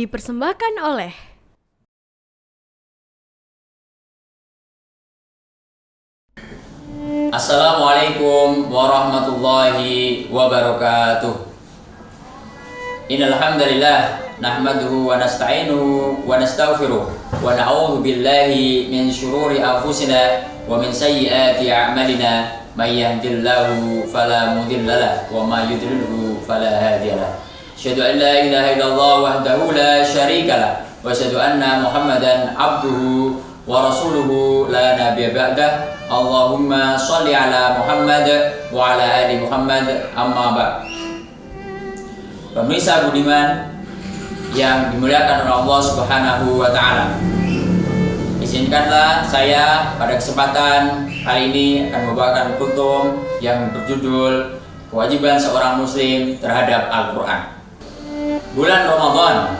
dipersembahkan oleh Assalamualaikum warahmatullahi wabarakatuh. Innal hamdalillah nahmaduhu wa nasta'inuhu wa nastaghfiruh wa na'udzu billahi min syururi anfusina wa min sayyiati a'malina may yahdihillahu fala mudhillalah wa may yudlilhu fala hadiyalah. Asyhadu an la ilaha illallah wahdahu la syarikalah wa asyhadu anna Muhammadan abduhu wa rasuluhu la nabiyya ba'dah. Allahumma sholli ala Muhammad wa ala ali Muhammad, amma ba'd. Pemirsa budiman yang dimuliakan oleh Allah Subhanahu wa taala. Izinkanlah saya pada kesempatan kali ini akan membawakan kultum yang berjudul Kewajiban Seorang Muslim Terhadap Al-Quran. Bulan Ramadan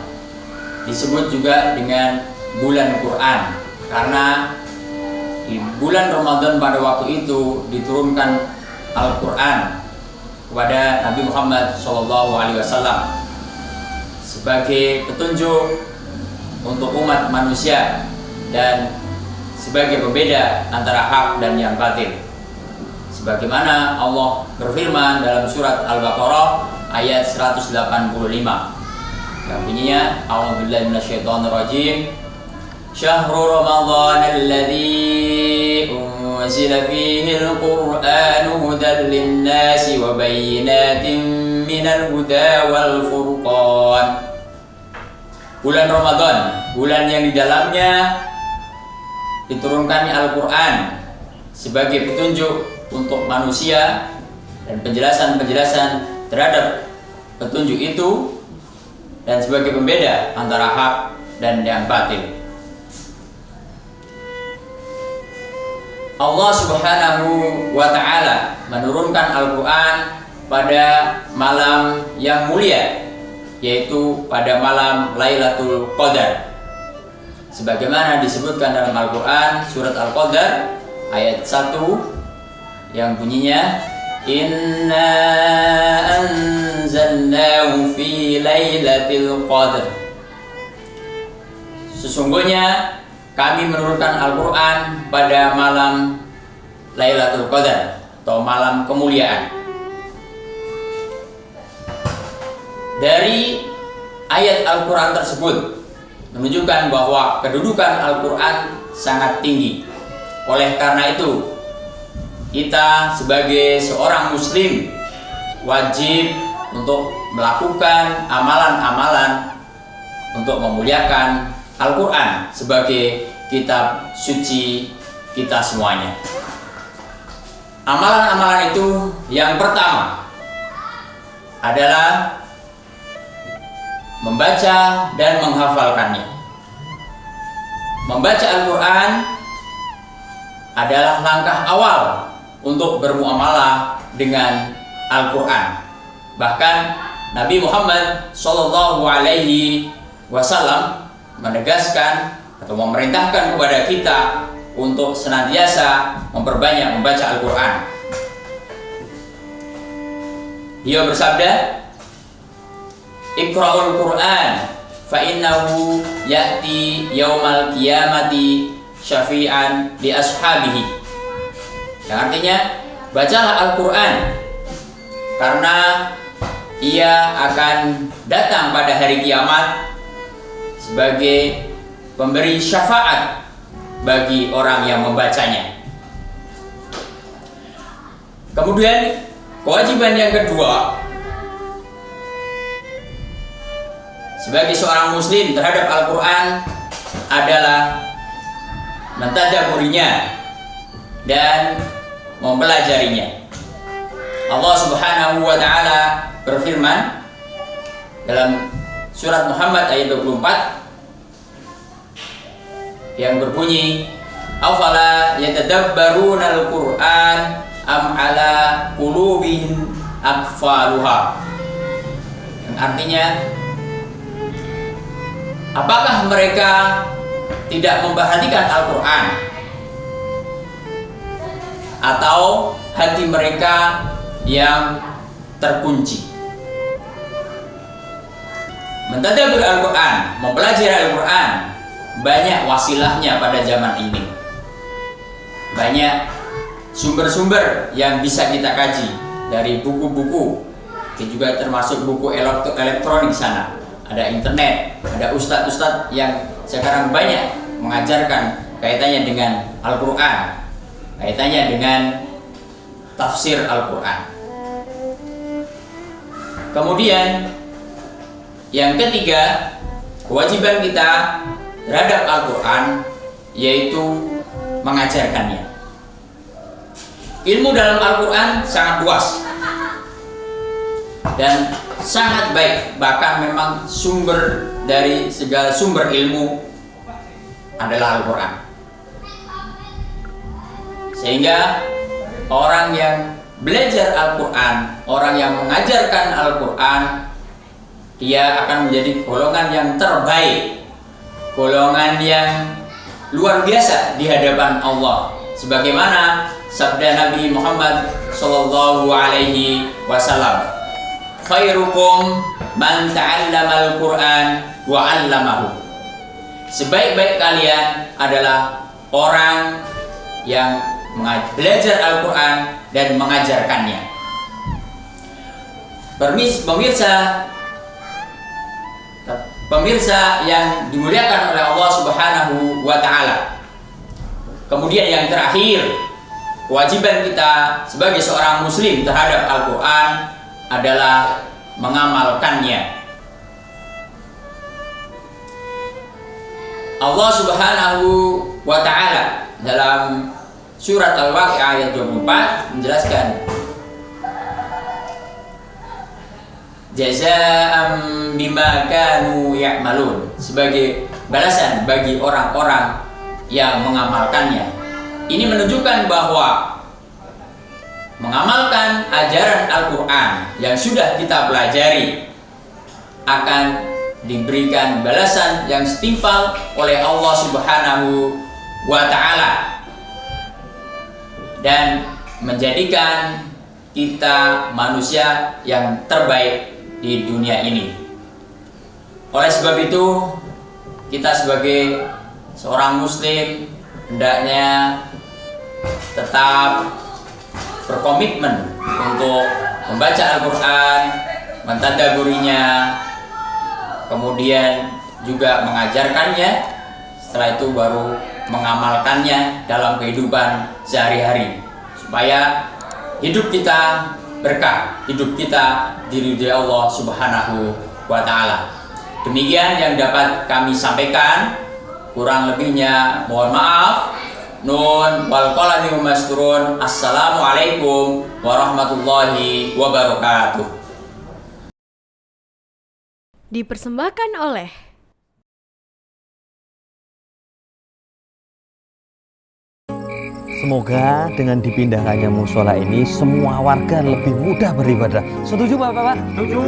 disebut juga dengan bulan Quran karena di bulan Ramadan pada waktu itu diturunkan Al-Quran kepada Nabi Muhammad SAW sebagai petunjuk untuk umat manusia dan sebagai pembeda antara hak dan yang batil. Sebagaimana Allah berfirman dalam surat Al-Baqarah ayat 185 yang bunyinya, A'udzubillahi minasyaitonirrajim. Syahrul Ramadan alladzi unzila fihi al-Qur'anu hudan lin-nasi wa bayyinatin minal huda wal furqan. Bulan Ramadan, bulan yang di dalamnya diturunkannya Al-Qur'an sebagai petunjuk untuk manusia dan penjelasan-penjelasan terhadap petunjuk itu dan sebagai pembeda antara hak dan yang batil. Allah Subhanahu wa ta'ala menurunkan Al-Quran pada malam yang mulia, yaitu pada malam Lailatul Qadar. Sebagaimana disebutkan dalam Al-Quran surat Al-Qadar ayat 1 yang bunyinya, Inna anzalnahu fi Lailatul Qadar. Sesungguhnya kami menurunkan Al-Quran pada malam Lailatul Qadar atau malam kemuliaan. Dari ayat Al-Quran tersebut menunjukkan bahwa kedudukan Al-Quran sangat tinggi. Oleh karena itu, kita sebagai seorang muslim wajib untuk melakukan amalan-amalan untuk memuliakan Al-Quran sebagai kitab suci kita semuanya. Amalan-amalan itu yang pertama adalah membaca dan menghafalkannya. Membaca Al-Quran adalah langkah awal untuk bermuamalah dengan Al-Quran. Bahkan Nabi Muhammad SAW menegaskan atau memerintahkan kepada kita untuk senantiasa memperbanyak membaca Al-Quran. Dia bersabda, Iqra'ul Quran fa innahu ya'ti yaumal qiyamati syafi'an li ashabihi. Yang artinya, bacalah Al-Quran karena ia akan datang pada hari kiamat sebagai pemberi syafaat bagi orang yang membacanya. Kemudian kewajiban yang kedua sebagai seorang muslim terhadap Al-Quran adalah mentadabburinya dan mempelajarinya. Allah Subhanahu wa ta'ala berfirman dalam surat Muhammad ayat 24 yang berbunyi, afala yatadabbaruna al-Qur'an am ala qulubin aqfaluha. Yang artinya, apakah mereka tidak memperhatikan Al-Quran atau hati mereka yang terkunci? mentadabbur Al-Quran, mempelajari Al-Quran, banyak wasilahnya pada zaman ini. Banyak sumber-sumber yang bisa kita kaji dari buku-buku, juga termasuk buku elektronik sana. Ada internet, ada ustadz-ustadz yang sekarang banyak mengajarkan kaitannya dengan Al-Quran, kaitannya dengan tafsir Al-Quran. Kemudian yang ketiga, kewajiban kita terhadap Al-Quran yaitu mengajarkannya. Ilmu dalam Al-Quran sangat luas dan sangat baik, bahkan memang sumber dari segala sumber ilmu adalah Al-Quran. Sehingga orang yang belajar Al-Quran, orang yang mengajarkan Al-Quran, dia akan menjadi golongan yang terbaik, golongan yang luar biasa di hadapan Allah. Sebagaimana sabda Nabi Muhammad sallallahu alaihi wasallam, khairukum man ta'allamal Qur'an wa 'allamahu. Sebaik-baik kalian adalah orang yang belajar Al-Quran dan mengajarkannya. Pemirsa yang dimuliakan oleh Allah Subhanahu wa Ta'ala. Kemudian yang terakhir, kewajiban kita sebagai seorang muslim terhadap Al-Quran adalah mengamalkannya. Allah Subhanahu wa Ta'ala dalam surat Al-Waqi'ah ayat 24 menjelaskan, jazaa'an bima kanu ya'malun, sebagai balasan bagi orang-orang yang mengamalkannya. Ini menunjukkan bahwa mengamalkan ajaran Al-Quran yang sudah kita pelajari akan diberikan balasan yang setimpal oleh Allah Subhanahu wa Ta'ala dan menjadikan kita manusia yang terbaik di dunia ini. Oleh sebab itu, kita sebagai seorang muslim hendaknya tetap berkomitmen untuk membaca Al-Quran, mentadabburinya, kemudian juga mengajarkannya, setelah itu baru mengamalkannya dalam kehidupan sehari-hari, supaya hidup kita berkah, hidup kita diridhoi Allah Subhanahu wa Ta'ala. Demikian yang dapat kami sampaikan, kurang lebihnya mohon maaf. Nun wal qalami wa masturun. Assalamualaikum warahmatullahi wabarakatuh. Dipersembahkan oleh Semoga dengan dipindahkannya musola ini semua warga lebih mudah beribadah. Setuju Bapak? Setuju.